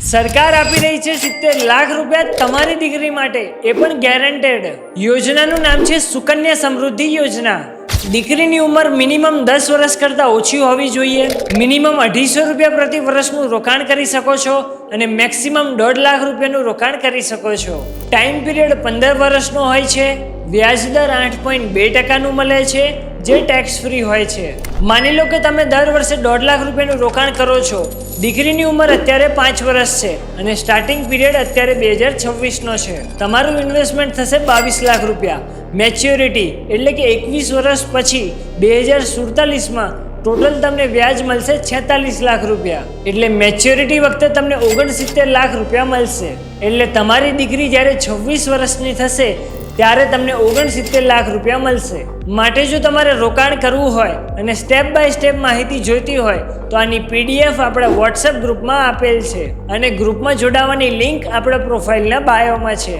સરકાર આપી રહી છે 70 લાખ રૂપિયા તમારી દીકરી માટે, એ પણ ગેરંટેડ. યોજનાનું નામ છે સુકન્યા સમૃદ્ધિ યોજના. દીકરીની ઉંમર મિનિમમ 10 વર્ષ કરતાં ઓછી હોવી જોઈએ. મિનિમમ 250 રૂપિયા પ્રતિ વર્ષનું રોકાણ કરી શકો છો અને મેક્સિમમ 1.5 લાખ રૂપિયાનું રોકાણ કરી શકો છો. ટાઈમ પીરિયડ 15 વર્ષનો હોય છે. વ્યાજ દર 8.2% મળે છે, જે ટેક્સ ફ્રી હોય છે. માની લો કે તમે દર વર્ષે 1.5 લાખ રૂપિયાનું રોકાણ કરો છો. દીકરીની ઉંમર અત્યારે 5 વર્ષ છે અને સ્ટાર્ટિંગ પીરિયડ અત્યારે 2026નો છે. તમારું ઇન્વેસ્ટમેન્ટ થશે 22 લાખ રૂપિયા. મેચ્યોરિટી એટલે કે 21 વર્ષ પછી 2047માં ટોટલ તમને વ્યાજ મળશે 46 લાખ રૂપિયા. એટલે મેચ્યોરિટી વખતે તમને 69 લાખ રૂપિયા મળશે. એટલે તમારી દીકરી જ્યારે 26 વર્ષની થશે ત્યારે તમને 69 લાખ રૂપિયા મળશે. માટે જો તમારે રોકાણ કરવું હોય અને સ્ટેપ બાય સ્ટેપ માહિતી જોઈતી હોય તો આની PDF આપણા વોટ્સએપ ગ્રુપમાં આપેલ છે અને ગ્રુપમાં જોડાવાની લિંક આપણા પ્રોફાઇલના બાયોમાં છે.